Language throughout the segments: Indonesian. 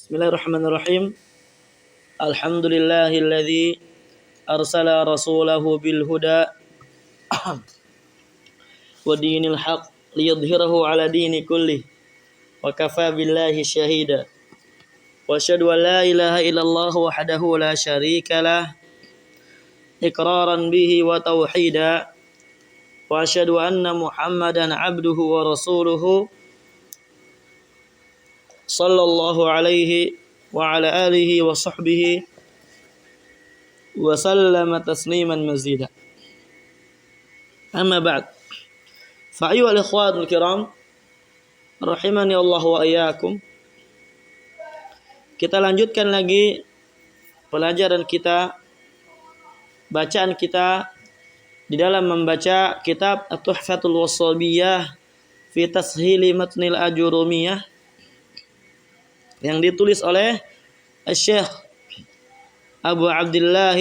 Bismillahirrahmanirrahim. Alhamdulillahilladzi arsala rasulahu bil huda wa dinil haq liyudhhirahu ala dini kullih wa kafa billahi syahida. Wa asyhadu an la ilaha illallah wahdahu la syarika lah iqraran bihi wa tauhida. Wa asyhadu anna Muhammadan abduhu wa rasuluhu sallallahu alaihi wa ala alihi wa sahbihi wa sallama tasliman mazida. Amma ba'd. Fa ayyuhal ikhwatul kiram rahimani Allah wa iyyakum. Kita lanjutkan lagi pelajaran kita, bacaan kita di dalam membaca kitab At-Tuhfatul Washabiyah fi Tashili Matnil Ajurumiyah yang ditulis oleh Syekh Abu Abdullah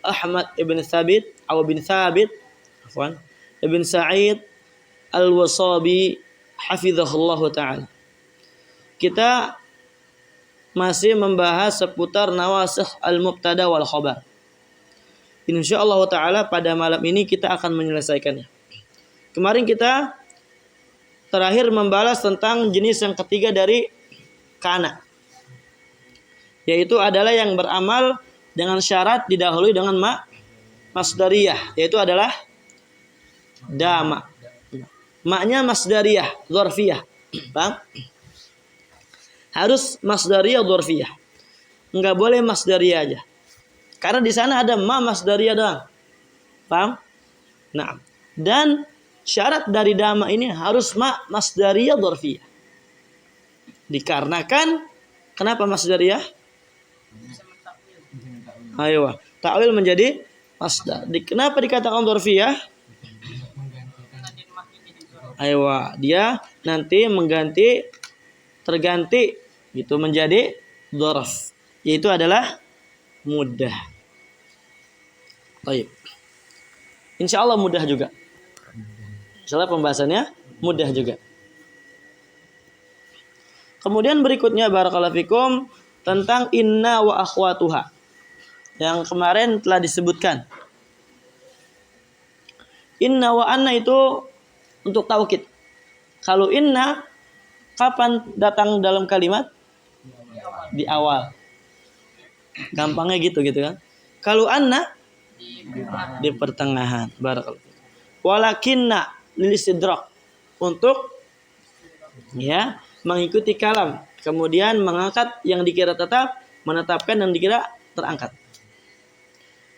Ahmad ibn Thabit ibn Sa'id Al-Wasabi hafizahullah ta'ala. Kita masih membahas seputar nawasikh al-mubtada wal khabar. Insyaallah ta'ala pada malam ini kita akan menyelesaikannya. Kemarin kita terakhir membahas tentang jenis yang ketiga dari kana, yaitu adalah yang beramal dengan syarat didahului dengan masdariyah, yaitu adalah dama. Maknya masdariyah, dzarfiyah. Paham? Harus masdariyah dzarfiyah. Enggak boleh masdariyah aja. Karena di sana ada masdariyah doang. Paham? Nah, dan syarat dari dama ini harus masdariyah dzarfiyah. Dikarenakan kenapa masdariyah? Ayo, ta'wil menjadi masdar. Kenapa dikatakan dzarfiyah? Ayo, dia nanti terganti gitu menjadi dzarf, yaitu adalah mudah. Baik. Insyaallah mudah juga. Insyaallah pembahasannya mudah juga. Kemudian berikutnya barakallahu fikum tentang inna wa akhwatuha yang kemarin telah disebutkan. Inna wa anna itu untuk taukid. Kalau inna kapan datang dalam kalimat? Di awal. Gampangnya gitu kan. Kalau anna di pertengahan. Barakallahu fikum. Walakinna lil istidrak untuk ya mengikuti kalam, kemudian mengangkat yang dikira tetap, menetapkan yang dikira terangkat.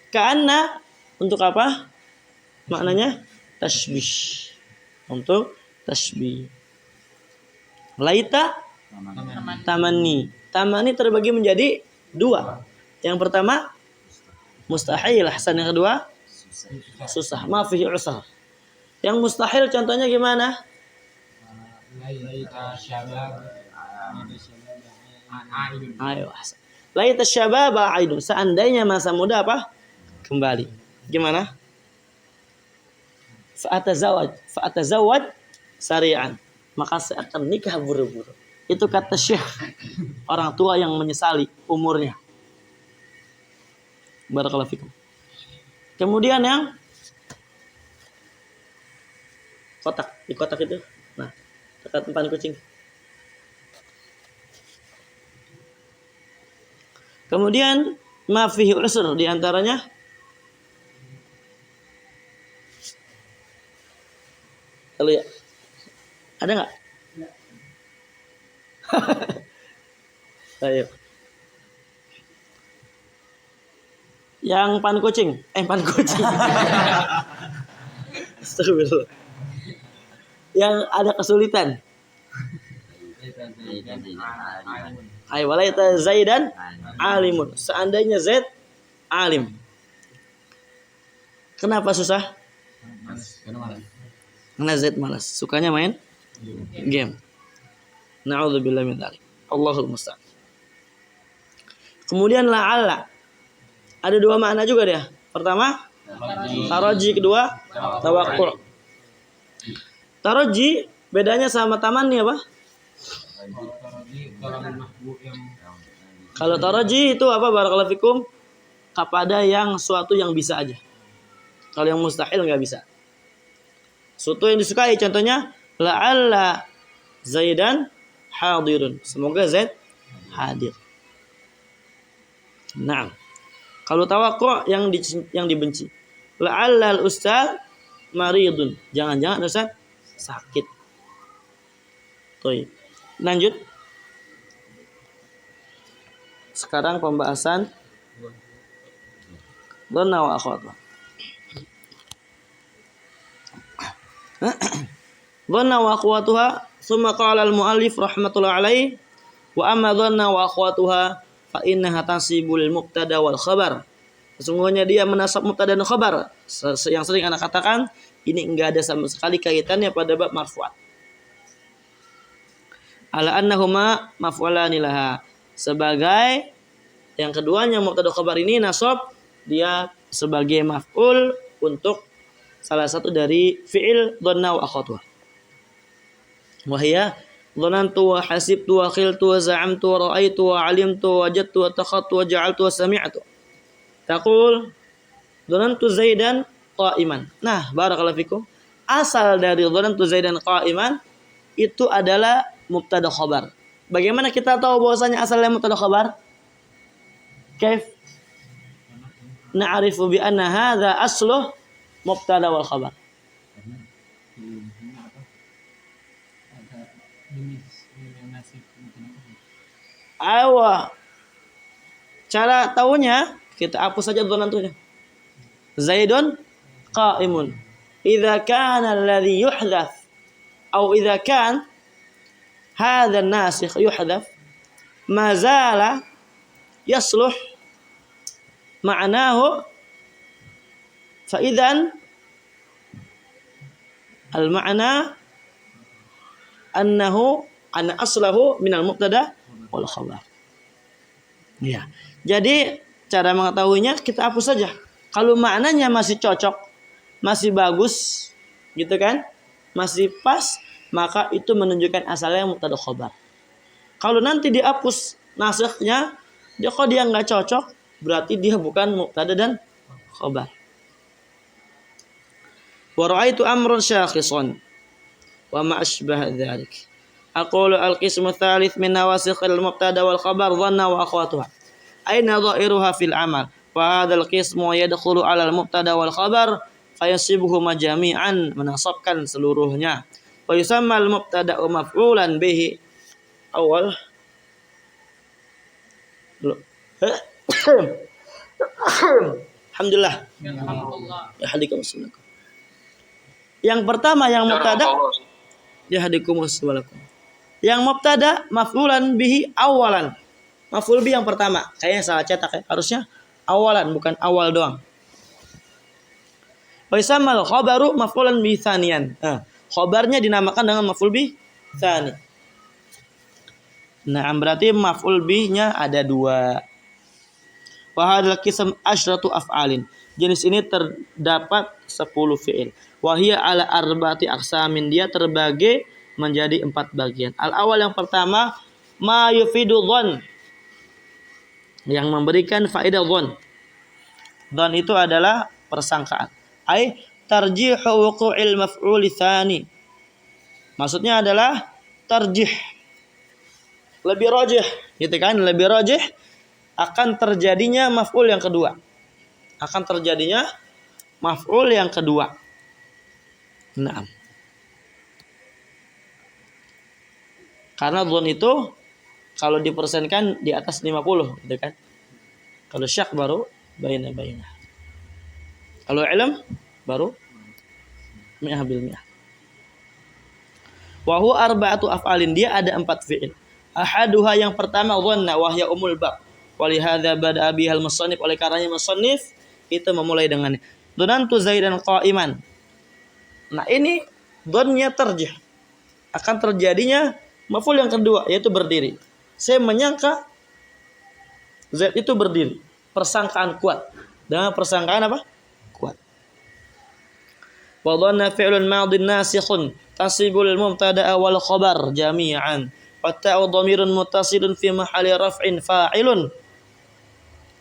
Ka'anna untuk apa? Maknanya tasbih. Untuk tasbih. Laita tamanni. Tamanni terbagi menjadi dua. Yang pertama mustahil, hasan. Yang kedua susah. Ma fihi usah. Yang mustahil contohnya gimana? Laita syababa aidun. Seandainya masa muda apa? Kembali. Gimana? Fa'atazawwaj sari'an. Maka saya akan nikah buru-buru. Itu kata Syekh, orang tua yang menyesali umurnya. Barakallahu fikum. Kemudian yang kotak, di kotak itu. Nah, dekat tempat kucing. Kemudian ma fihi usr, di antaranya kalau ya ada enggak? Ayo. Yang pan kucing. Astagfirullah. Yang ada kesulitan. Ayo, walaita Zaidan alimun. Seandainya Zaid alim. Kenapa susah? Karena Zaid malas. Sukanya main game. Na'udzubillah min dzalik. Allahul musta'an. Kemudian la'alla. Ada dua makna juga dia. Pertama, taraji. Kedua, tawakkul. Taraji bedanya sama tamanni apa? Kalau taraji itu apa barakallahu fikum? Kepada yang suatu yang bisa aja. Kalau yang mustahil nggak bisa. Suatu yang disukai contohnya la'alla Zaidan hadirun. Semoga Zaid hadir. Nah, kalau tawakku yang dibenci. La'alla al-ustaz maridun. Jangan-jangan ustaz sakit. Tuh. Lanjut. Sekarang pembahasan dhanna wa akhwatuha. Dhanna wa akhwatuha, thumma qala al-muallif rahmatullah alaih, wa amma dhanna wa akhwatuha fa innaha tasibul mubtada wal khabar. Sesungguhnya dia menasab mubtada dan khabar. Yang sering anak katakan, ini enggak ada sama sekali kaitannya pada bab marfu'at. Ala annahuma maf'ulani laha. Sebagai yang keduanya mubtada khabar ini nasab dia sebagai maf'ul untuk salah satu dari fi'il dhanna wa akhwatuha. Wa hiya dhanantu wa hasibtu wa khiltu wa za'amtu wa ra'aitu wa 'alimtu wa wajadtu wa takhattu wa ja'altu wa sami'tu. Taqul dhanantu Zaidan qa'iman. Nah, barakallahu fikum. Asal dari dhanantu Zaidan qa'iman itu adalah mubtada khabar. Bagaimana kita tahu bahwasanya asalnya mubtada khabar? Kaif na'rifu bi anna hadza asluh mubtada wal khabar? Awa. Cara tahunya kita hapus saja dhanantunya. Zaidun qa'imun. Idza kana alladhi yuhdats atau idza kan hadha an-nasikh yuhdats ma zala yasluh ma'nahu fa idzan al-ma'na annahu ana aslahu minal mubtada wal khabar. Ya. Jadi cara mengetahuinya kita hapus saja. Kalau maknanya masih cocok, masih bagus, gitu kan? Masih pas, maka itu menunjukkan asalnya mubtada khabar. Kalau nanti dihapus nasikhnya, kalau dia nggak cocok, berarti dia bukan mubtada dan khabar. Wa ra'aitu amrun syakhisan wa ma asbah dzalik. Aqulu al-qismu tsalits min nawasikh al-mubtada wal khabar dhanna wa akhwatuha. Aina dha'iruha fil amal? Wa hadzal qismu yadkhulu 'ala al-mubtada wal khabar fayasibuhuma jami'an, menasabkan seluruhnya. Wa yusamma al-mubtada maf'ulan bihi awal. Alhamdulillah. Ya hadikumussalam. Yang pertama yang mubtada ya hadikumussalam. Yang mubtada maf'ulan bihi awalan. Maf'ul bi yang pertama. Kayaknya salah cetak ya. Harusnya awalan bukan awal doang. Wa yusammal khabaru maf'ulan bi tsaniyan. Khabarnya dinamakan dengan maf'ul bi tsani. Nah, berarti maf'ul bi-nya ada dua. Wa hadzal qism asyratu af'alin. Jenis ini terdapat 10 fi'il. Wa hiya ala arba'ati aqsamin. Dia terbagi menjadi 4 bagian. Al-awal yang pertama ma yufidu dhann. Yang memberikan faedah dhann. Dhann itu adalah persangkaan. Ai tarjihu wuqu'il maf'ul tsani. Maksudnya adalah tarjih. Lebih rajih, gitu kan? Lebih rajih akan terjadinya maf'ul yang kedua. Akan terjadinya maf'ul yang kedua. Naam. Karena dhann itu kalau dipersenkan di atas 50, gitu kan? Kalau syak baru baina. Kalau ilm baru mi'ah bil mi'ah. Wa huwa arba'atu af'alin, dia ada 4 fi'il. Ahaduha yang pertama dhanna wa hiya umul bab. Wa li hadza bada'a bihal musannif, oleh karenanya musannif itu memulai dengannya. Dhanantu Zaidan qa'iman. Nah, ini dhannya tarjih. Akan terjadinya maf'ul yang kedua yaitu berdiri. Saya menyangka Zaid itu berdiri. Persangkaan kuat. Dengan persangkaan apa? Kuat. Wa dhanna fi'lun madin nasikhun tasibul mubtada'a wal khabar jami'an. wa ta'u dhamirun muttasilun fi mahalli raf'in fa'ilun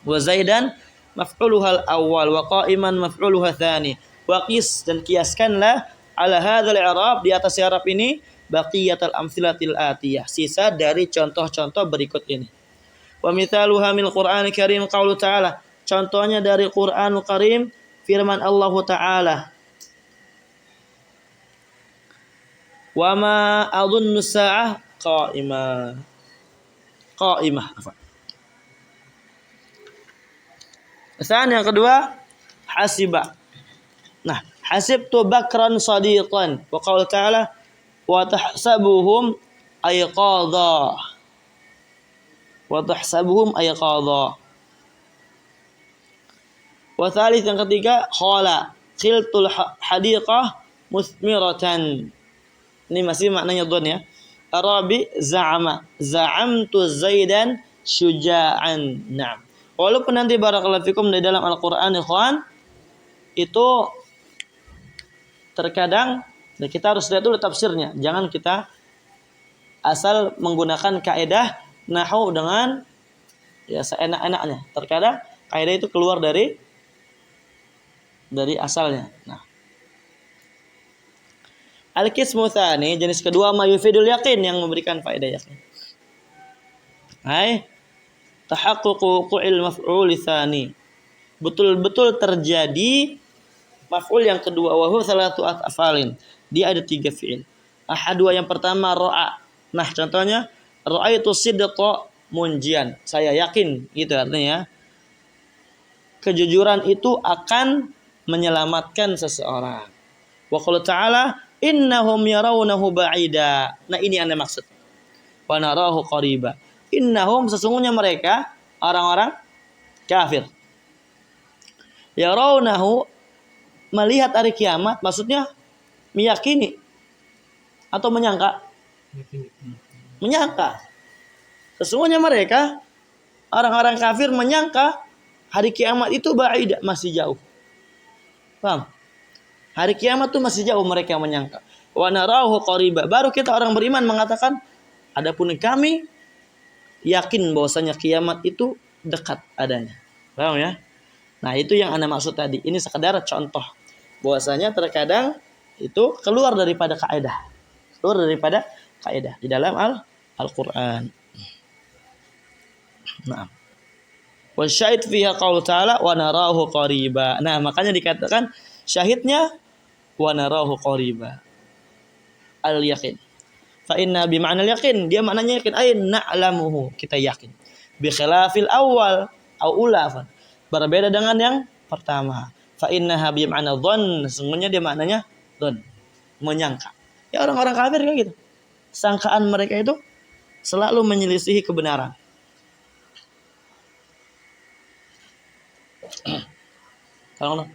wa zaidan maf'uluha al-awwal wa qa'iman maf'uluha tsani wa qis, dan kiaskanlah ala hadzal i'rab, di atas i'rab ini, baqiyatul amsilatil atiyah, sisa dari contoh-contoh berikut ini. Wa mithaluha min Qur'anil Karim qaulu ta'ala, contohnya dari Qur'anul Karim firman Allah Ta'ala, wa ma adunnu sa'ah qa'imah. Kesan yang kedua, hasiba. Nah, hasibtu bakran sadiqan. Wa qaul ta'ala wa tahsabuhum ayqadha. Wa tahsabuhum ayqadha. Wa thalith, yang ketiga, khala khiltul hadiqah musmiratan. Ini masih maknanya dhon ya. Arabi za'amtu Zaidan syuja'an. Nah, walaupun nanti barakallahu fikum di dalam Al-Qur'an ikhwan itu terkadang kita harus lihat dulu tafsirnya. Jangan kita asal menggunakan kaidah nahwu dengan ya seenak-enaknya. Terkadang kaidah itu keluar dari asalnya. Nah, al-qismu tsani, jenis kedua, ma yufidul yaqin, yang memberikan faedah yakin. Hai tahaqququ wuqu'il maf'ul tsani, betul-betul terjadi maf'ul yang kedua, wa huwa salatu af'alin, dia ada 3 fi'il. Ahadua, yang pertama, ra'a. Nah, contohnya ra'aitu sidqa munjian, saya yakin, gitu artinya kejujuran itu akan menyelamatkan seseorang. Wa qala ta'ala innahum yarawnahu ba'ida. Nah, ini yang maksud. Wa narahu qariba. Innahum, sesungguhnya mereka orang-orang kafir. Yarawnahu, melihat hari kiamat, maksudnya meyakini atau menyangka? Menyangka. Sesungguhnya mereka orang-orang kafir menyangka hari kiamat itu ba'ida, masih jauh. Paham? Hari kiamat itu masih jauh, mereka menyangka. Wa narahu qariba. Baru kita orang beriman mengatakan, adapun kami yakin bahwasanya kiamat itu dekat adanya. Paham ya? Nah, itu yang Anda maksud tadi. Ini sekedar contoh bahwasanya terkadang itu keluar daripada kaidah. Keluar daripada kaidah di dalam Al-Qur'an. Nah. Wa syahid fiha qaul ta'ala wa narahu qariba. Nah, makanya dikatakan syahidnya wa narahu qariba. Al-yaqin. Fa inna bi ma'na al-yaqin, dia maknanya yakin, ay na'lamuhu, kita yakin. Bi khilafil awal au ula, berbeda dengan yang pertama. Fa innaha bi ma'na dhann, sesungguhnya dia maknanya dhann, menyangka. Ya, orang-orang kafir kayak gitu. Sangkaan mereka itu selalu menyelisihi kebenaran. Tolong.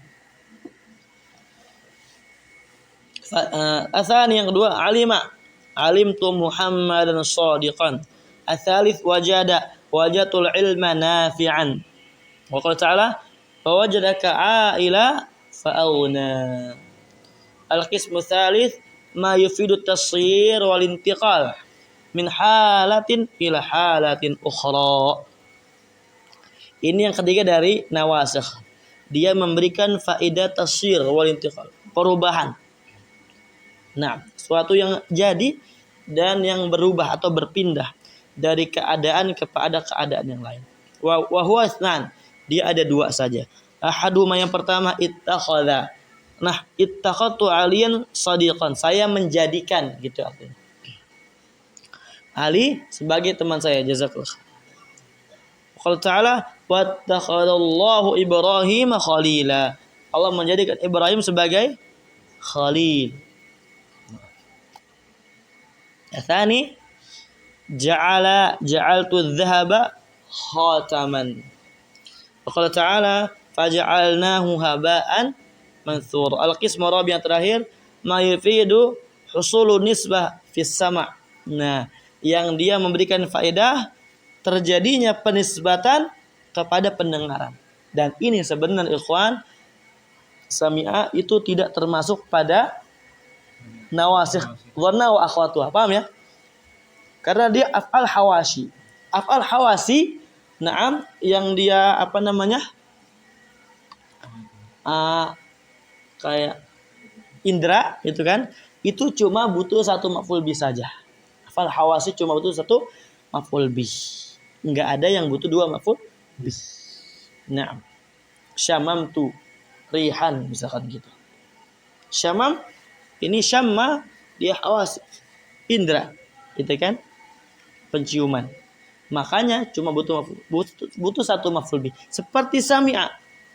Atsani, yang kedua, alimtu Muhammadan shadiqan. Atsalits wajatul ilma nafi'an. Wa qala ta'ala fa wajadaka aila fa'auna. Al-qismu tsalits ma yufidu at-tasghir wal intiqal min halatin ila halatin ukhra. Ini yang ketiga dari nawasikh. Dia memberikan faedah tasghir wal intiqal, perubahan. Nah, suatu yang jadi dan yang berubah atau berpindah dari keadaan kepada keadaan yang lain. Wa huwa itsnan, dia ada 2 saja. Ahaduma, yang pertama, ittakhadha. Nah, ittakhadtu aliyan sadiqan, saya menjadikan, gitu artinya. Ali sebagai teman saya, jazakallah. Qala ta'ala wattakhadallahu Ibrahim khalila. Allah menjadikan Ibrahim sebagai khalil. Tsani ja'altu adh-dhahaba khataman. Qala ta'ala faja'alnahu haba'an manthura. Al-qismu rabi', yang terakhir, ma yufidu husulu nisbah fis sama'. Nah, yang dia memberikan faedah terjadinya penisbatan kepada pendengaran. Dan ini sebenarnya ikhwan, sami'a itu tidak termasuk pada nawasikh dhanna wa akhwatuha. Paham ya? Karena dia af'al hawasi. Af'al hawasi, na'am, yang dia apa namanya? Kayak indra itu kan, itu cuma butuh satu maf'ul bih saja. Af'al hawasi cuma butuh satu maf'ul bih. Enggak ada yang butuh dua maf'ul bih. Na'am. Syamamtu rihan misalkan gitu. Syamam ini syamma dia hawas indra, gitu kan? Penciuman. Makanya cuma butuh satu maf'ul bih. Seperti sami'a,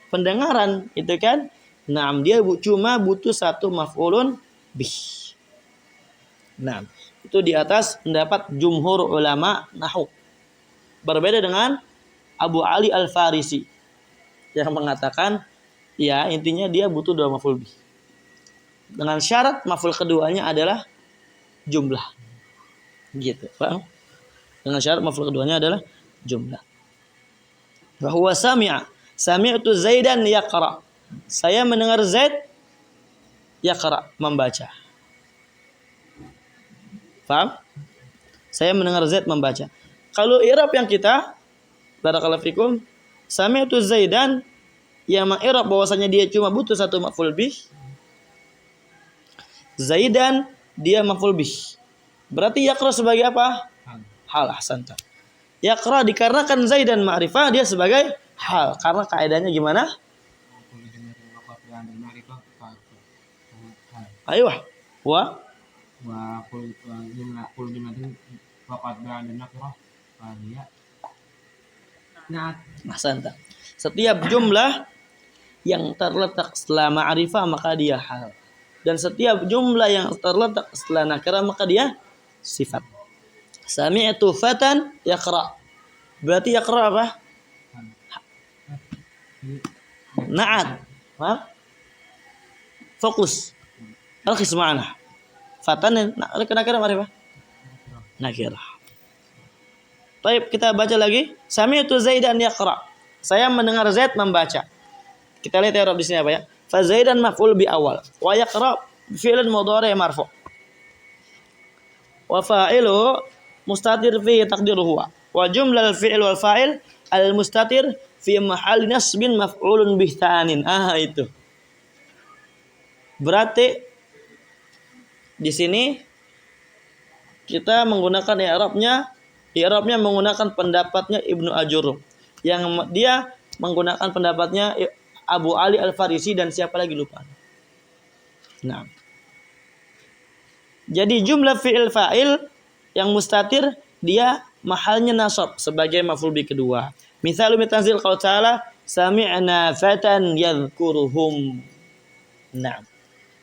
pendengaran, itu kan? Naam, dia cuma butuh satu maf'ulun bih. Nah, itu di atas pendapat jumhur ulama nahwu. Berbeda dengan Abu Ali Al-Farisi yang mengatakan ya intinya dia butuh dua maf'ul bih. Dengan syarat maf'ul keduanya adalah jumlah. Gitu, paham? Dengan syarat maf'ul keduanya adalah jumlah. Wa huwa sami'a. Sami'tu Zaidan yaqra. Saya mendengar Zaid yaqra, membaca. Paham? Saya mendengar Zaid membaca. Kalau i'rab yang kita barakallahu fikum, sami'tu Zaidan yang meng'irab bahwasanya dia cuma butuh satu maf'ul bih. Zaidan dia maf'ul bih. Berarti yaqra sebagai apa? Hal. Ahsanta. Yaqra dikarenakan Zaidan ma'rifah, dia sebagai hal. Karena kaidahnya gimana? Ayo wa kul jumlatin waqad ba'da nakirah ya. Ahsanta. Setiap jumlah yang terletak setelah ma'rifah maka dia hal. Dan setiap jumlah yang terletak setelah nakirah maka dia sifat. Sami'tu fatan yaqra. Berarti yaqra apa? Na'at. Fokus. Raqis ma'ana. Fatan nakirah ma'rifah. Nakirah. Baik, kita baca lagi. Sami'tu Zaidan yaqra. Saya mendengar Zaid membaca. Kita lihat i'rab di sini apa ya? Fa Zaidan maf'ul bi awal. Wa yaqra fi'lun mudhari' marfu'. Wa fa'iluhu mustatir fi taqdiruhu huwa. Wa jumlal fi'il wal fa'il al mustatir fi mahalli nasbin maf'ulun bih ta'anin. Itu. Berarti di sini kita menggunakan i'rabnya menggunakan pendapatnya Ibnu Ajurum, yang dia menggunakan pendapatnya Abu Ali Al-Farisi dan siapa lagi lupa. Nah, jadi jumlah fi'il fa'il yang mustatir dia mahalnya nasab sebagai maf'ul bih kedua. Misalnya tanzil qaul ta'ala sami'na fatan yadhkuruhum. Nah,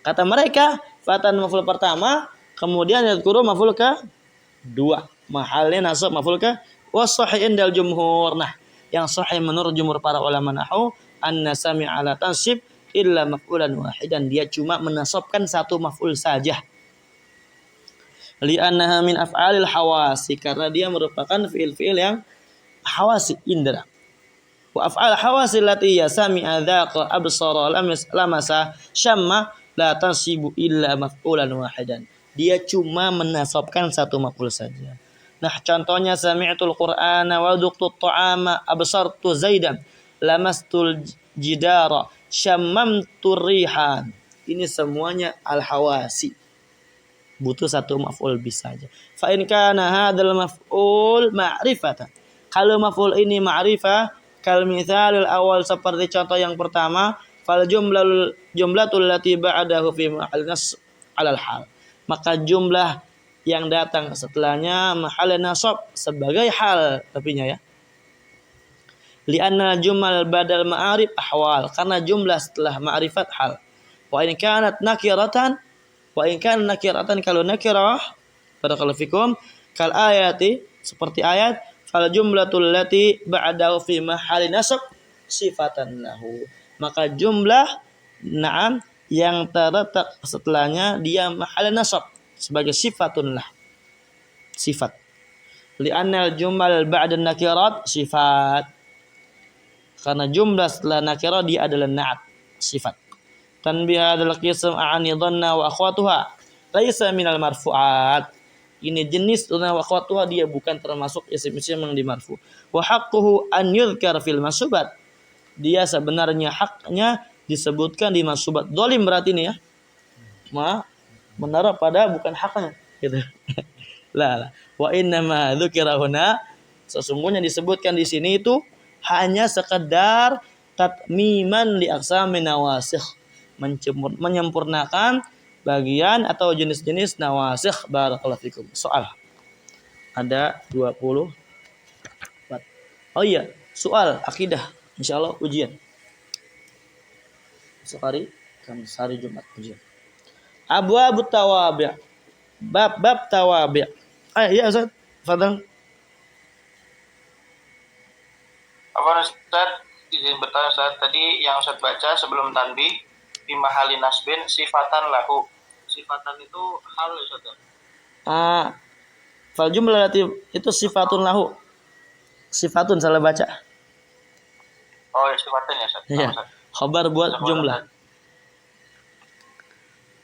kata mereka fatan maf'ul pertama, kemudian yadhkuru maf'ul kedua. Mahalnya nasab maf'ul ke was-sahih indal jumhur. Nah, yang sahih menurut jumhur para ulama nahwu anna sami'a la tansib illa maf'ulan wahidan. Dia cuma menasabkan satu maf'ul saja. Li'annaha min af'alil hawasi, karena dia merupakan fi'il-fi'il yang hawasi indra. Wa af'al hawasi allati ya sami'a dzaqa absara lamasa syamma la tansibu illa maf'ulan wahidan. Dia cuma menasabkan satu maf'ul saja. Nah, contohnya sami'tul Qur'ana wa duqtu ta'ama absartu Zaidan lamastul jidara syammamtu rihan. Ini semuanya al-hawasi. Butuh satu maf'ul bih saja. Fa in kana hadzal maf'ul ma'rifatan. Kalau maf'ul ini ma'rifah, kal mithalul awal seperti contoh yang pertama, fal jumlatul lati ba'dahu fi mahall nas 'alal hal. Maka jumlah yang datang setelahnya mahal nasab sebagai hal tapinya ya. Li'anna jumal badal ma'arif ahwal, karena jumlah setelah ma'rifat hal. Wa in kanat nakiratan, kalau nakirah barakallahu fikum kal ayati seperti ayat fal jumlatul lati ba'dahu fi mahall nasab sifatan lahu. Maka jumlah na'am yang terletak setelahnya dia mahal nasab sebagai sifatun lah, sifat. Li'annal jumal ba'da nakirat sifat, karena jumlah setelah nakirat dia adalah na'at, sifat. Tanbih hadzal qism a'ani dhanna wa akhwatuha laisa minal marfu'at. Ini jenis wa akhwatuha, dia bukan termasuk isim-isim yang dimarfu. Wa haqquhu an yudhkar fil masubat. Dia sebenarnya haknya disebutkan di masubat. Dolim berarti ini ya. Menaruh pada bukan haknya gitu. Lah. Wa inna ma dzukira huna, sesungguhnya disebutkan di sini itu hanya sekedar tatmiman li aqsamin nawasikh, menyempurnakan bagian atau jenis-jenis nawasikh. Barakallahu fikum. Soal ada 24. Oh iya, soal akidah insyaallah ujian. Sekali Kamis, hari Jumat ujian. Abwabut tawabi'. Bab tawabi'. Ya Ustaz, fadhal. Apa Ustaz, izin bertanya Ustaz, tadi yang Ustaz baca sebelum tanbih di mahali nasbin sifatan lahu. Sifatan itu hal Ustaz. Fal jumlah itu sifatun lahu. Sifatun salah baca. Oh, ya, sifatun ya Ustaz. Iya. Khabar buat jumlah.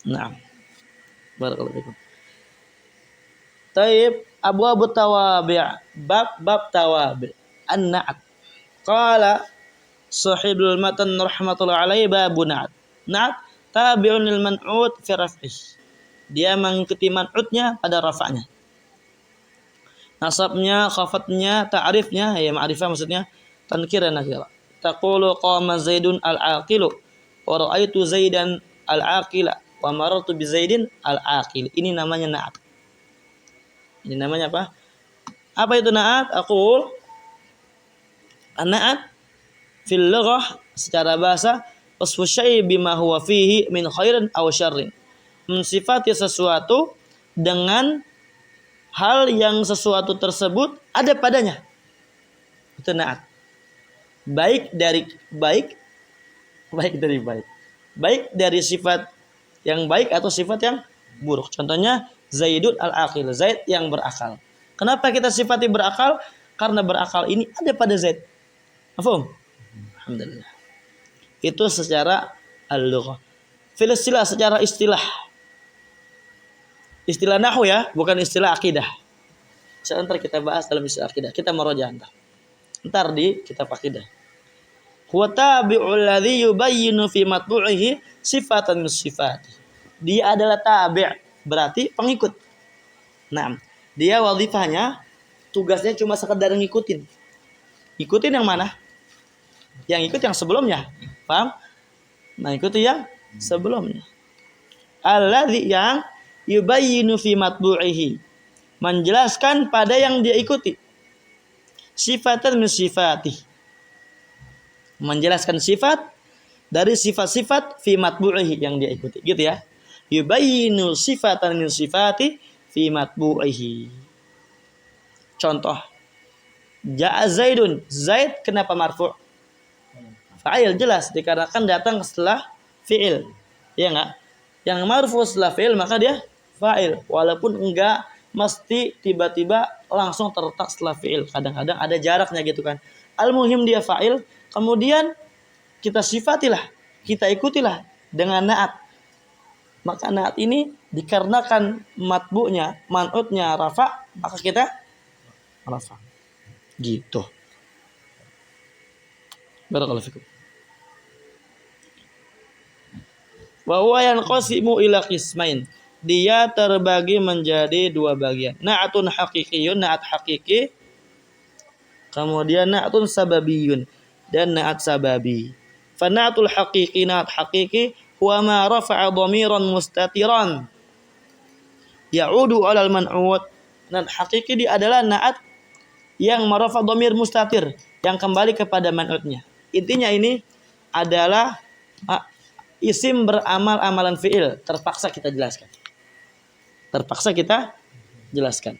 Naam. Barakallahu fikum. Taib abwabut tawabi'. Bab tawabi'. An-na'at. Qala sahibul matan rahmatullahi alaihi babun na'at. Na'at tabi'un lil man'ut fi raf'ih. Dia mengikuti man'utnya pada rafa'nya. Nasabnya, khafatnya, ta'rifnya, ya ma'rifah maksudnya tankir dan nakira. Taqulu qama Zaidun al-aqilu wa ra'aitu Zaidan al-aqila wa marartu bi Zaidin al-aqil. Ini namanya na'at. Ini namanya apa? Apa itu na'at? Aqul an-na'at fil lughah secara bahasa wasfu syai' bima huwa fihi min khairin aw syarrin. Mensifati sesuatu dengan hal yang sesuatu tersebut ada padanya. Itu na'at. Baik dari baik. Baik dari sifat yang baik atau sifat yang buruk. Contohnya Zaidun al-aqil, Zaid yang berakal. Kenapa kita sifati berakal? Karena berakal ini ada pada Zaid. Paham? Alhamdulillah. Itu secara al-lughah. Fil istilah, secara istilah. Istilah nahwu ya, bukan istilah akidah. Ntar kita bahas dalam istilah akidah. Kita merojah ntar di kitab akidah. Huwa tabi'ul ladzi yubayyinu fi matbu'ihi sifatan min sifati. Dia adalah tabi', berarti pengikut. Nah, dia wazifahnya, tugasnya cuma sekedar ngikutin. Ikutin yang mana? Yang ikut yang sebelumnya. Paham? Nah, ikuti yang sebelumnya. Alladzi yang yubayyinu fi matbu'ihi, menjelaskan pada yang dia ikuti. Sifatan min sifati, menjelaskan sifat dari sifat-sifat fi matbu'ihi yang dia ikuti, gitu ya. Yubayyinu sifatan min sifati fi matbu'ihi. Contoh, ja'a Zaidun, Zaid kenapa marfu'? Fa'il, jelas dikarenakan datang setelah fi'il. Ya enggak? Yang marfu setelah fi'il maka dia fa'il, walaupun enggak mesti tiba-tiba langsung terletak setelah fi'il. Kadang-kadang ada jaraknya gitu kan. Al-muhim dia fa'il, kemudian kita sifatilah, kita ikutilah dengan na'at. Maka na'at ini dikarenakan matbu'nya, man'utnya rafa, maka kita rafa. Gitu. Barakallahu fikum. Wa huwa yanqasimu ila qismain. Dia terbagi menjadi dua bagian. Na'atun haqiqiyun, na'at hakiki. Kemudian na'atun sababiyun, dan na'at sababi. Fa na'atul haqiqi, na'at hakiki, huwa ma rafa'a dhamiran mustatiran ya'udu 'alal man'ut. Na'at hakiki dia adalah na'at yang marafa' dhamir mustatir, yang kembali kepada man'utnya. Intinya ini adalah isim beramal amalan fi'il. Terpaksa kita jelaskan.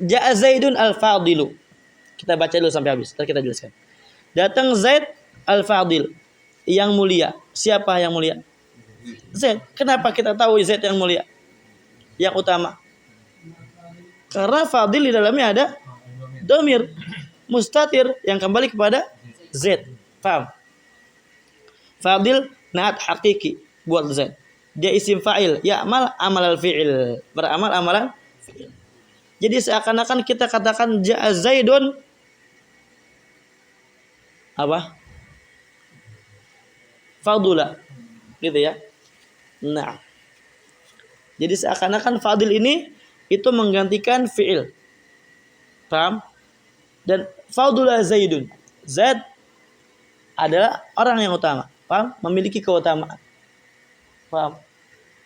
Ja'a Zaidun al-Fadilu. Kita baca dulu sampai habis, ntar kita jelaskan. Datang Zaid al-Fadil, yang mulia. Siapa yang mulia? Zaid. Kenapa kita tahu Zaid yang mulia? Yang utama. Karena Fadil di dalamnya ada dhamir mustatir yang kembali kepada Zaid. Paham? Fadil na'at hakiki buat Zaid. Dia isim fa'il, ya'mal amal al-fi'il, beramal amalan fi'il. Jadi seakan-akan kita katakan ja'a Zaidun apa? Fadula. Gitu ya. Nah. Jadi seakan-akan fadil ini itu menggantikan fi'il. Paham? Dan fadula Zaidun. Zaid adalah orang yang utama. Paham? Memiliki keutamaan. Paham?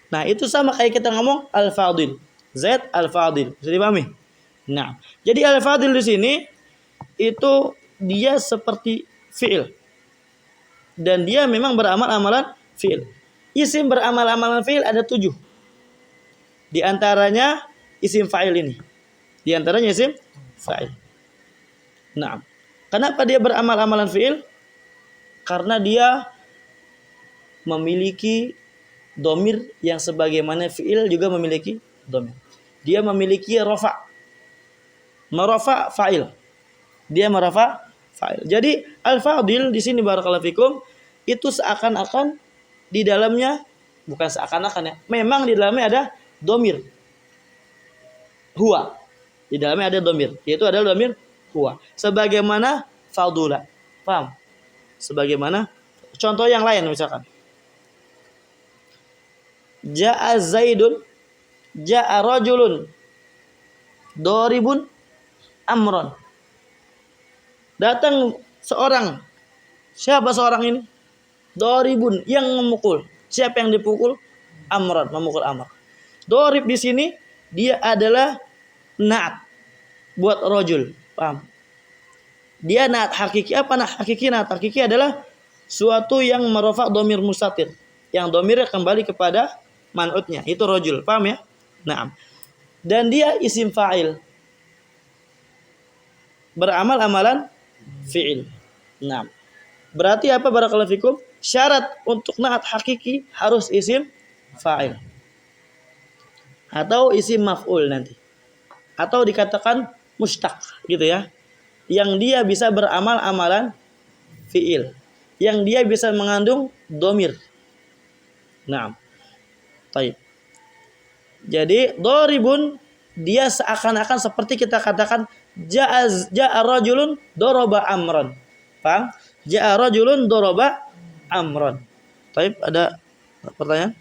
Nah, itu sama kayak kita ngomong al-fadil. Zaid al-fadil. Bisa dipahami? Nah, jadi al-fadil di sini itu dia seperti fi'il. Dan dia memang beramal-amalan fi'il. Isim beramal-amalan fi'il ada 7. Di antaranya isim fa'il ini. Di antaranya isim fa'il. Nah, kenapa dia beramal-amalan fi'il? Karena dia memiliki domir yang sebagaimana fi'il juga memiliki domir. Dia memiliki rafa. Marafa fa'il. Dia marafa fa'il. Jadi al-fadil di sini barakallahu fikum itu seakan-akan di dalamnya, bukan seakan-akan ya, memang di dalamnya ada domir huwa. Di dalamnya ada domir, yaitu adalah domir huwa. Sebagaimana fadula. Paham? Sebagaimana contoh yang lain misalkan. Ja'a Zaidun, ja'a rajulun, doribun, amron. Datang seorang. Siapa seorang ini? Doribun, yang memukul. Siapa yang dipukul? Amron, memukul Amr. Dorib di sini dia adalah na'at buat rajul. Paham? Dia na'at hakiki. Apa na'at hakiki? Na'at hakiki adalah suatu yang merafa' domir mustatir, yang domirnya kembali kepada man'utnya. Itu rajul. Paham ya? Naam. Dan dia isim fa'il. Beramal amalan fi'il. Naam. Berarti apa barakallahu fikum? Syarat untuk na'at hakiki harus isim fa'il. Atau isim maf'ul nanti. Atau dikatakan mustaq gitu ya. Yang dia bisa beramal amalan fi'il. Yang dia bisa mengandung domir. Naam. Baik. Jadi doribun dia seakan-akan seperti kita katakan ja'a rajulun doroba amron. Paham? Ja'a rajulun doroba amron. Baik, ada pertanyaan?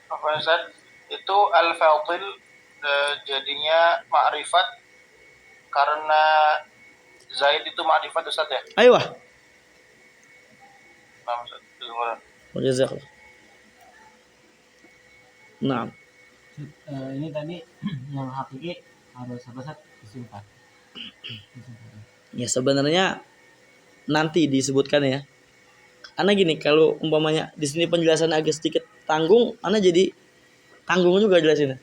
Apa Ustaz? Itu al-fadil jadinya ma'rifat karena Zaid itu ma'rifat Ustaz ya? Ayo. Nah, Ustaz. Jazakallah. Nah. Ini tadi yang hakiki harus apa Ustaz? Isim fa'il. Ya sebenarnya nanti disebutkan ya. Karena gini, kalau umpamanya di sini penjelasan agak sedikit tanggung, Ana jadi tanggung juga jelasin.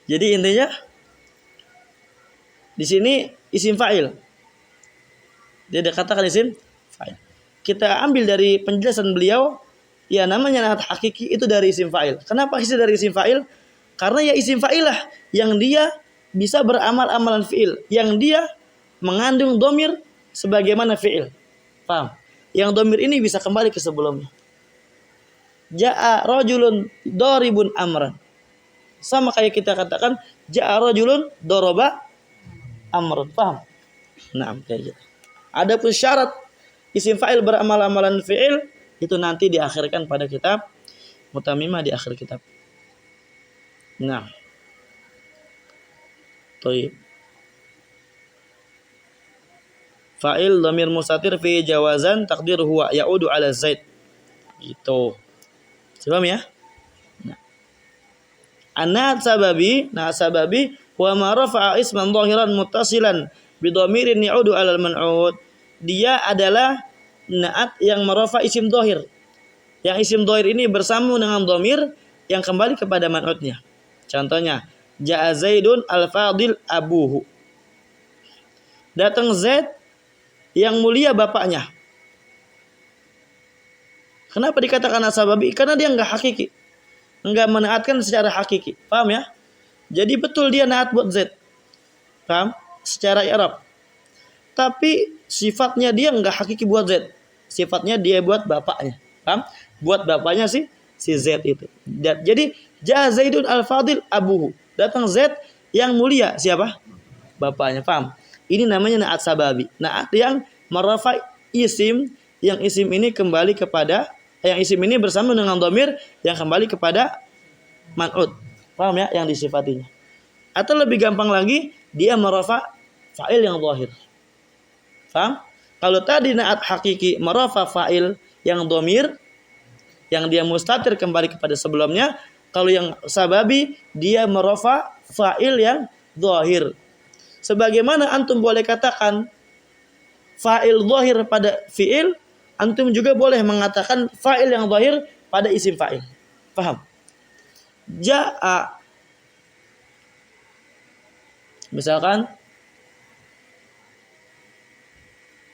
Jadi intinya di sini isim fa'il. Dia katakan isim fa'il. Kita ambil dari penjelasan beliau, ya namanya na'at hakiki itu dari isim fa'il. Kenapa isi dari isim fa'il? Karena ya isim fa'il lah yang dia bisa beramal amalan fi'il, yang dia mengandung domir sebagaimana fi'il. Paham? Yang domir ini bisa kembali ke sebelumnya. Ja'a rajulun doribun amran. Sama kayak kita katakan ja'a rajulun doroba amran. Paham? Nah, kayak gitu. Adapun syarat isim fa'il beramal amalan fi'il itu nanti diakhirkan pada kitab Mutamimah di akhir kitab. Nah. Baik. Fa'il dhamir mustatir fi jawazan taqdir huwa ya'udu ala Zaid. Gitu. Paham ya? Nah. An-na'at sababi wa ma rafa'a isman dhahiran muttasilan bi dhamirin ya'udu ala al-man'ud. Dia adalah na'at yang marafa isim dhahir. Yang isim dhahir ini bersambung dengan dhamir yang kembali kepada man'udnya. Contohnya, ja'a Zaidun al-fadil abuhu. Datang Zaid yang mulia bapaknya. Kenapa dikatakan asababi? Karena dia enggak hakiki. Enggak menaatkan secara hakiki. Paham ya? Jadi betul dia naat buat Zaid. Paham? Secara i'rab. Tapi sifatnya dia enggak hakiki buat Zaid. Sifatnya dia buat bapaknya. Paham? Buat bapaknya sih si Z itu. Jadi jaa Zaidun al-fadil abuhu. Datang Z yang mulia, siapa? Bapaknya. Paham? Ini namanya na'at sababi. Na'at yang merafa isim, yang isim ini kembali kepada, yang isim ini bersama dengan dhamir yang kembali kepada man'ut. Paham ya? Yang disifatinya. Atau lebih gampang lagi, dia merafa fa'il yang zahir. Paham? Kalau tadi na'at hakiki merafa fa'il yang dhamir, yang dia mustatir kembali kepada sebelumnya. Kalau yang sababi, dia merafa fa'il yang zahir. Sebagaimana antum boleh katakan fa'il zahir pada fi'il, antum juga boleh mengatakan fa'il yang zahir pada isim fa'il. Paham? Ja'a, misalkan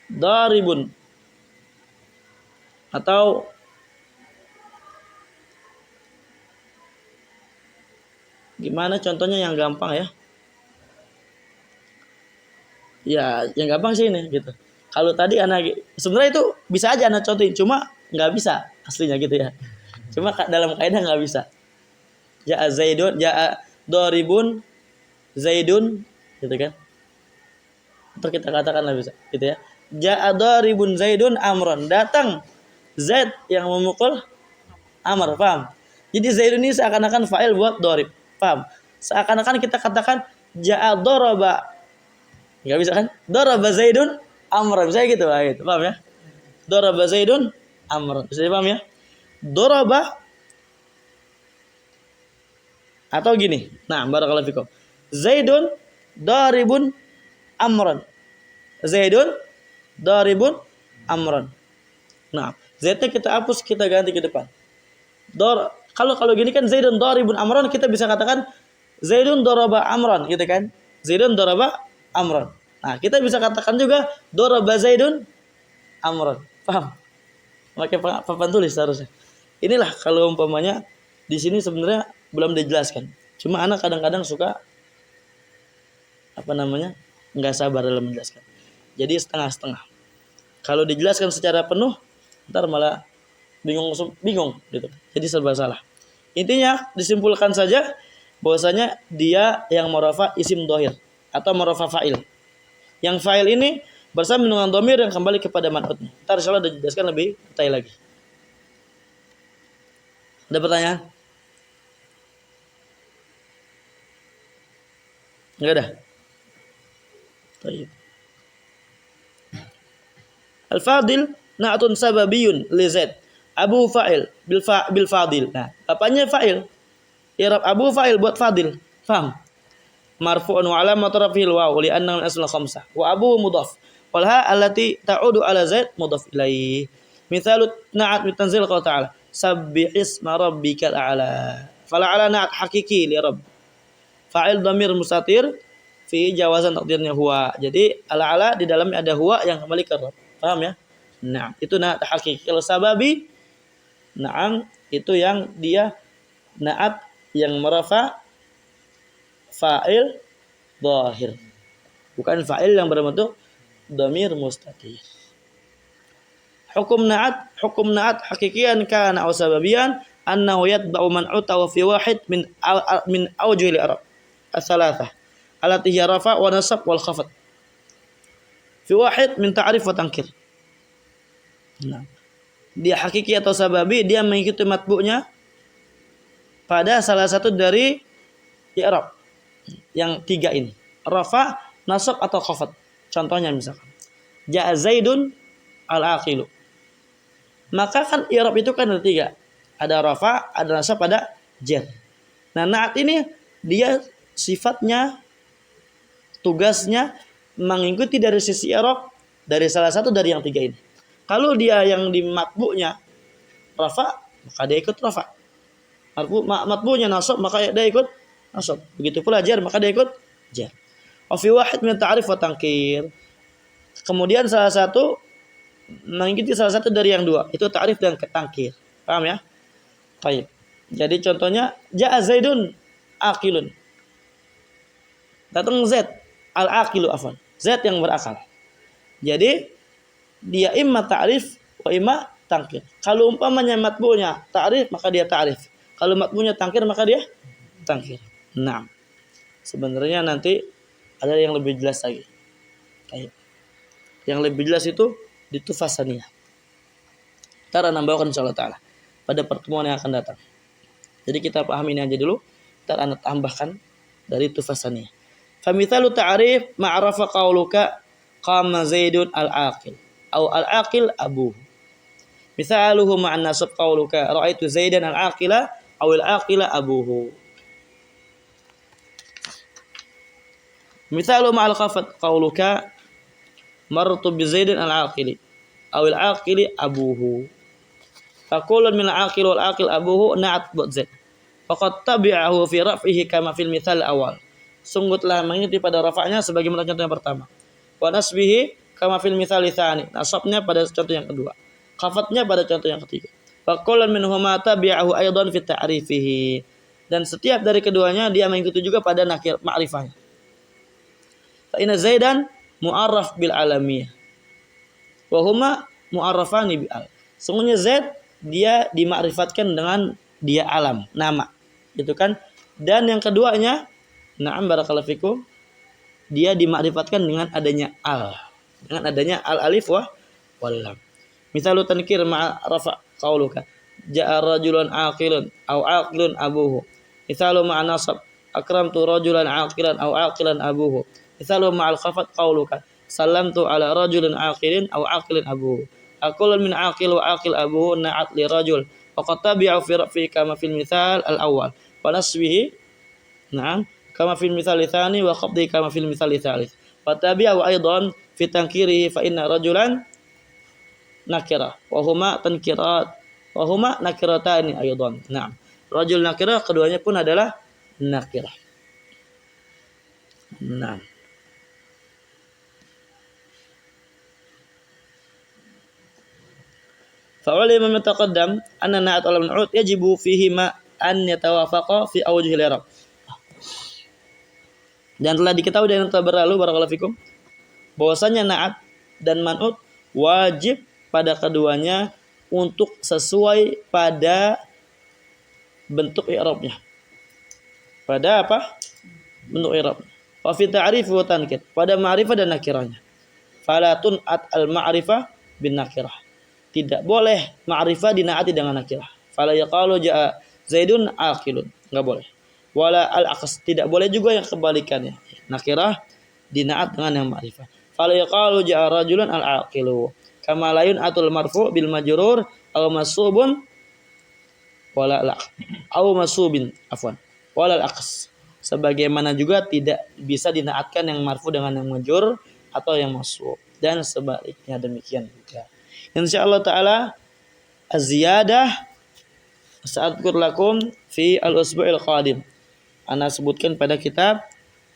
daribun, atau gimana contohnya yang gampang ya? Ya, yang gampang sih ini gitu. Kalau tadi anak sebenarnya itu bisa aja anak contohin, cuma nggak bisa aslinya gitu ya. Cuma dalam kaidah nggak bisa. Ja'a Zaidun, ja'a daribun Zaidun, gitu kan? Atau kita katakan lah bisa, gitu ya. Ja'a daribun Zaidun Amron, datang Zaid yang memukul Amr, paham? Jadi Zaidun ini seakan-akan fa'il buat darib, paham? Seakan-akan kita katakan ja'a daraba, nggak bisa kan? Daraba Zaidun Amran, saya gitu, gitu, paham ya? Daraba Zaidun Amran, bisa paham ya? Daraba, atau gini, nah barakallahu fikum, Zaidun daribun Amran, Zaidun daribun Amran. Nah, Z-nya kita hapus, kita ganti ke depan. Kalau gini kan Zaidun daribun Amran, kita bisa katakan Zaidun daraba Amran, gitu kan? Zaidun daraba Amran. Nah, kita bisa katakan juga daraba Zaidun Amran. Paham? Pakai papan tulis seharusnya. Inilah kalau umpamanya di sini sebenarnya belum dijelaskan. Cuma anak kadang-kadang suka nggak sabar dalam menjelaskan. Jadi setengah-setengah. Kalau dijelaskan secara penuh, ntar malah bingung gitu. Jadi serba salah. Intinya disimpulkan saja bahwasanya dia yang marafa isim dhahir atau marafa fa'il. Yang fa'il ini bersama dengan dhamir yang kembali kepada man'utnya. Ntar insyaallah dijelaskan lebih detail lagi. Ada pertanyaan? Enggak ada. Baik. Al-fadil na'tun sababiyun li Zaid. Abu fa'il bil fadil. Nah, apanya fa'il? I'rab Abu fa'il buat fadil. Paham? Marfu'un wa alamat raf'il waw li annahu min asl khamsah. Wa Abu mudhaf. Wal ha allati ta'udu ala Zaid mudhaf ilaih. Mithalu na'at min tanzil qala ta'ala. Sabbih isma rabbikal a'la. Fala 'ala na'at hakiki li rabb. Fa'il dhamir mustatir fi jawazan takdirnya huwa. Jadi ala-ala di dalamnya ada huwa yang kembali ke rabb. Paham ya? Nah, itu na'at hakiki. Kalau sababi, na'am, itu yang dia na'at yang merafa fa'il dhahir. Bukan fa'il yang berbentuk dhamir mustatir. Hukum na'at hakikian kana aw sababiyan annahu yatba'u man'uta wa fi wahid min awjuhil i'rab ats-tsalatsah allati hiya rafa wa nasab wal khafd. Fi wahid min ta'rif wa tankir. Nah, dia hakiki atau sababi, dia mengikuti matbu'nya pada salah satu dari i'rab yang tiga ini, rafa, nasab atau khafd. Contohnya misalkan ja'a Zaidun al-aqilu, maka kan i'rab itu kan ada tiga, ada rafa, ada nasab, ada jar. Nah, na'at ini dia sifatnya, tugasnya mengikuti dari sisi i'rab dari salah satu dari yang tiga ini. Kalau dia yang di matbu'nya rafa, maka dia ikut rafa. Matbu'nya nasab, maka dia ikut nasab. Begitu pula jar, maka dia ikut jar. Wa fi wahid min ta'rif wa tankir. Kemudian salah satu mengikuti salah satu dari yang dua, itu ta'rif dan tankir. Paham ya? Baik. Jadi contohnya ja'a Zaidun aqilun. Datang Z al-aqilu Z yang berakal. Jadi dia imma ta'rif wa imma tangkir. Kalau umpamanya matbu'nya ta'rif maka dia ta'rif. Kalau matbu'nya tangkir maka dia tangkir. Nah, sebenarnya nanti ada yang lebih jelas lagi. Yang lebih jelas itu di Tuhfah Saniyah. Ntar anak bawakan insyaallah ta'ala pada pertemuan yang akan datang. Jadi kita pahami ini aja dulu. Ntar anak tambahkan dari Tuhfah Saniyah. Famithalu ta'rif ma'rafa qauluka qama Zaidun al-aqil atau al-aqil abuhu. Mithaluhu ma'an nasab qauluka ra'aitu Zaidan al-aqila aw al-aqila abuhu. Mithalu ma'al khafat qauluka martu bi Zaidin al-aqili aw al-aqili abuhu. Faqulun min al-aqil wal aqil abuhu na'at buat Zaid. Faqad tabi'ahu fi raf'ihi kama fil mithal awal. Sungguhlah mengikuti pada rafa'nya sebagaimana contoh yang pertama. Wa nasbihi kama fil mithal tsani. Nasabnya pada contoh yang kedua. Khafatnya pada contoh yang ketiga. Faqulun minhuma tabi'ahu aidan fi ta'rifihi. Dan setiap dari keduanya dia mengikuti juga pada nakir ma'rifahnya. Fa inna Zaidan mu'arraf bil alamiyah. Wa huma mu'arrafani bi al. Sungguhnya Zaid dia dimakrifatkan dengan dia alam, nama. Gitu kan? Dan yang keduanya, na'am barakallahu fikum, dia dimakrifatkan dengan adanya al. Dengan adanya al alif wal lam. Misalu tankir ma'a rafa qauluka ja'a rajulun aqilun aw aqilun abuhu. Misalu ma'a nasab akramtu rajulan aqilan aw aqilan abuhu. Misalu ma'al khafat qauluka sallamtu ala rajulin aqilin aw aqilin abuhu. Aqulun min aqil wa aqil abuhu na'at li rajul. Faqad tabi'u fi rafi kama fil mithal al-awwal. Wa nasbihi na'am kama fil mithal tsani wa qabdi kama fil mithal tsalits. Wa tabi'u aidan fi tankirihi fa inna rajulan nakirah wa huma tankirat wa huma nakiratani aidan. Na'am. Rajul nakirah keduanya pun adalah nakirah. Na'am. فعلم من تقدم أن نعت al-man'ut yajibu fihima an yatawafaqa fi awjuhil i'rab. Dan telah diketahui dan telah berlalu barakallahu fikum bahwasanya na'at dan man'ut wajib pada keduanya untuk sesuai pada bentuk i'rabnya. Pada apa? Bentuk i'rab. Wa fi ta'rif wa tankir, pada ma'rifah dan nakirahnya. Fala tun'at al-ma'rifah bin nakirah. Tidak boleh ma'rifah dinaati dengan nakirah. Fala yaqalu ja'a Zaidun aqilun. Enggak boleh. Wala al-aqs. Tidak boleh juga yang kebalikannya. Nakirah dinaat dengan yang ma'rifah. Fala yaqalu ja'a rajulun al-aqilu. Kama la yun'atul marfu' bil majrur aw masubun wala al-aqs. Aw masubin afwan. Wala al-aqs. Sebagaimana juga tidak bisa dinaatkan yang marfu dengan yang majrur atau yang masub. Dan sebaliknya demikian juga. Insyaallah ta'ala az-ziyadah sa'adkur lakum fi al-usbu'il qadim. Ana sebutkan pada kitab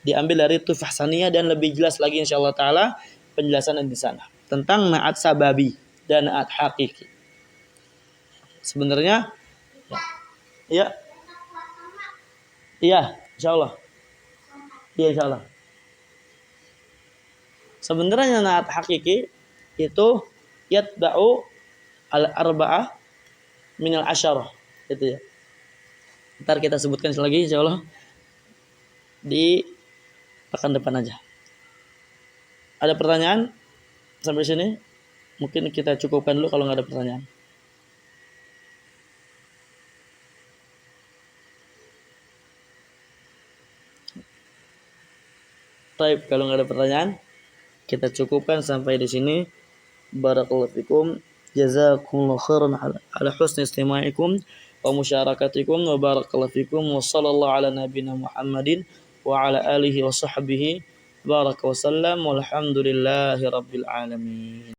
diambil dari Tuhfah Saniyah dan lebih jelas lagi insyaallah ta'ala penjelasan di sana tentang na'at sababi dan na'at hakiki. Sebenarnya ya. Iya, insyaallah. Iya insyaallah. Sebenarnya na'at hakiki itu yatba'u al-arba'ah minal asyarah gitu ya. Ntar kita sebutkan lagi insyaallah di pekan depan aja. Ada pertanyaan sampai sini? Mungkin kita cukupkan dulu kalau nggak ada pertanyaan. Baik, kalau nggak ada pertanyaan kita cukupkan sampai di sini. Barakallahu fikum, jazakumullahu khairan ala husni istima'ikum wa musyarakatikum wa barakallahu fikum wa sallallahu ala nabiyyina Muhammadin wa ala alihi wa sahbihi baraka wa sallam walhamdulillahi rabbil alamin.